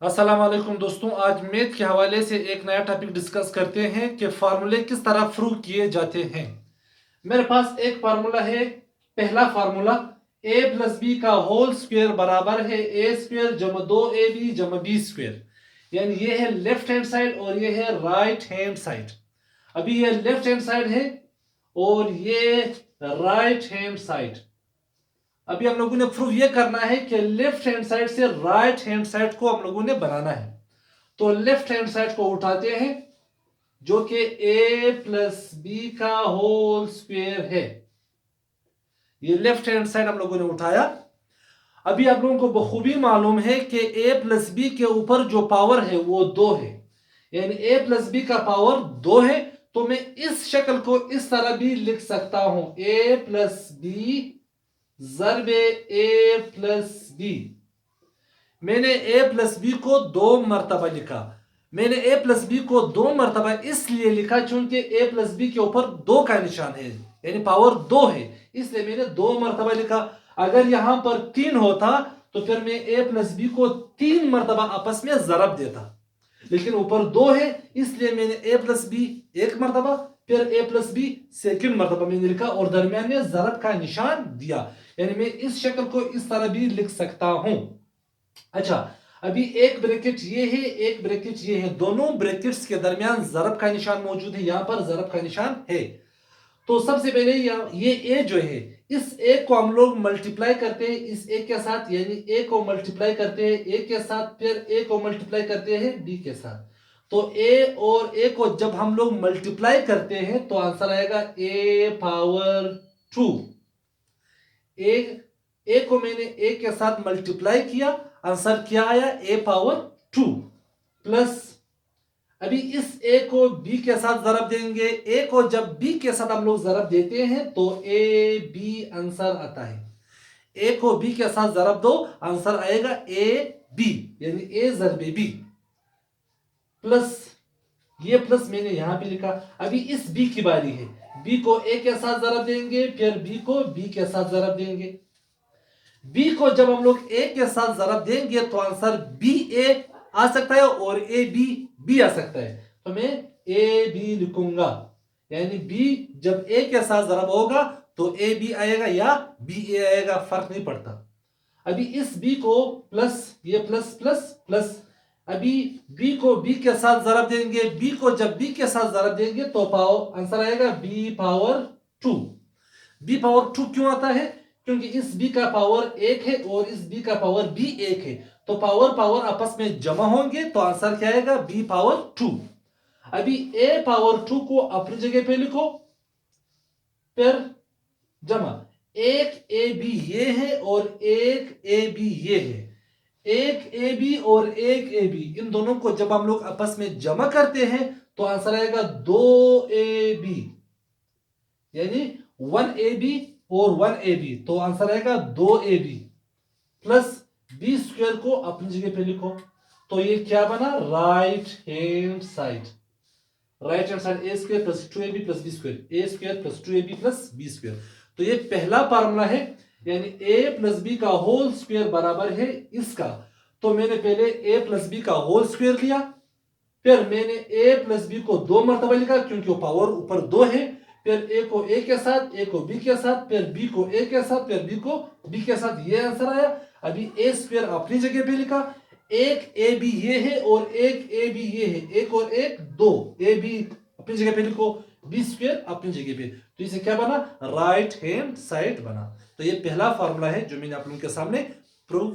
अस्सलाम वालेकुम दोस्तों, आज मैथ के हवाले से एक नया टॉपिक डिस्कस करते हैं कि फार्मूले किस तरह प्रूव किए जाते हैं। मेरे पास एक फार्मूला है। पहला फार्मूला a प्लस बी का होल स्क्वायर बराबर है ए स्क्वायर जमा 2ab जमा बी स्क्वायर। यानी ये है लेफ्ट हैंड साइड और ये है राइट हैंड साइड। अभी ये लेफ्ट हैंड साइड है और ये राइट हैंड साइड। अभी हम लोगों ने प्रूव ये करना है कि लेफ्ट हैंड साइड से राइट हैंड साइड को हम लोगों ने बनाना है। तो लेफ्ट हैंड साइड को उठाते हैं जो कि a प्लस बी का होल स्क्वायर है। ये लेफ्ट हैंड साइड हम लोगों ने उठाया। अभी आप लोगों को बखूबी मालूम है कि a प्लस बी के ऊपर जो पावर है वो 2 है। यानी a प्लस बी का पावर 2 है। तो मैं इस शक्ल को इस तरह भी लिख सकता हूं, a प्लस बी ज़रबे ए प्लस बी। मैंने a प्लस बी को 2 मरतबा लिखा। मैंने a प्लस बी को 2 मरतबा इसलिए लिखा क्योंकि a प्लस बी के ऊपर 2 का निशान है, यानी पावर 2 है, इसलिए मैंने 2 मरतबा लिखा। अगर यहां पर 3 होता तो फिर मैं a प्लस बी को 3 मरतबा आपस में ज़रब देता, लेकिन ऊपर 2 है इसलिए मैंने a प्लस बी 1 मरतबा फिर a प्लस बी सेकेंड मरतबा मैंने लिखा और दरमियान में ज़रब का निशान दिया। यानी मैं इस शक्ल को इस तरह भी लिख सकता हूं। अच्छा, अभी एक ब्रैकेट ये है, एक ब्रैकेट ये है, दोनों ब्रैकेट्स के दरमियान ज़रब का निशान मौजूद है, यहां पर ज़रब का निशान है। तो सबसे पहले ये ए जो है, इस ए को हम लोग मल्टीप्लाई करते हैं इस ए के साथ, यानी ए को मल्टीप्लाई करते हैं ए के साथ, फिर ए को मल्टीप्लाई करते हैं बी के साथ। तो ए और ए को जब हम लोग मल्टीप्लाई करते हैं तो आंसर आएगा ए पावर 2। ए को मैंने ए के साथ मल्टीप्लाई किया, आंसर क्या आया ए पावर 2 प्लस। अभी इस ए को बी के साथ जरब देंगे, ए को जब बी के साथ हम लोग जरब देते हैं तो ए बी आंसर आता है। ए को बी के साथ जरब दो, आंसर आएगा ए बी, यानी ए जरबे बी प्लस। ये प्लस मैंने यहां पे लिखा। अभी इस बी की बारी है, बी को ए के साथ जरब देंगे, फिर बी को बी के साथ जरब देंगे। बी को जब हम लोग ए के साथ जरब देंगे तो आंसर बी ए आ सकता है और ए बी बी आ सकता है। तो मैं ए बी लिखूंगा, यानी बी जब ए के साथ जरब होगा तो ए बी आएगा या बी ए आएगा, फर्क नहीं पड़ता। अभी इस बी को प्लस, ये प्लस प्लस प्लस। अभी बी को बी के साथ जरब देंगे, बी को जब बी के साथ जरब देंगे तो आंसर आएगा बी पावर 2। बी पावर 2 क्यों आता है? क्योंकि इस बी का पावर 1 है और इस बी का पावर भी 1 है, तो पावर पावर आपस में जमा होंगे तो आंसर क्या आएगा बी पावर 2। अभी ए पावर 2 को अपनी जगह पे लिखो, फिर जमा एक ए बी ये है और एक ए बी ये है। एक ए बी और एक ए बी, इन दोनों को जब हम लोग आपस में जमा करते हैं तो आंसर आएगा 2ab, यानी 1ab और 1ab, तो आंसर आएगा 2ab प्लस बी स्क्वायर को अपनी जगह पे लिखो। तो ये क्या बना? Right hand side. Right hand side A square plus 2ab plus B square, A square plus 2ab plus B square. तो ये पहला फार्मूला है, यानी a प्लस बी का होल स्क्वायर बराबर है इसका। तो मैंने पहले a प्लस बी का होल स्क्वायर लिया, फिर मैंने a प्लस बी को 2 मरतबा लिखा क्योंकि वो पावर ऊपर 2 है, फिर a को a के साथ, a को b के साथ, फिर b को a के साथ, फिर b को b के साथ, ये आंसर आया। अभी a स्क्वायर अपनी जगह पे लिखा, एक ए बी ये है और एक ए बी ये है, एक और एक 2, ए बी अपनी जगह पे लिखो, बी स्क्वायर अपनी जगह पे, तो इसे क्या बना? राइट हैंड साइड बना। तो ये पहला फॉर्मूला है जो मैंने आप लोगों के सामने प्रूव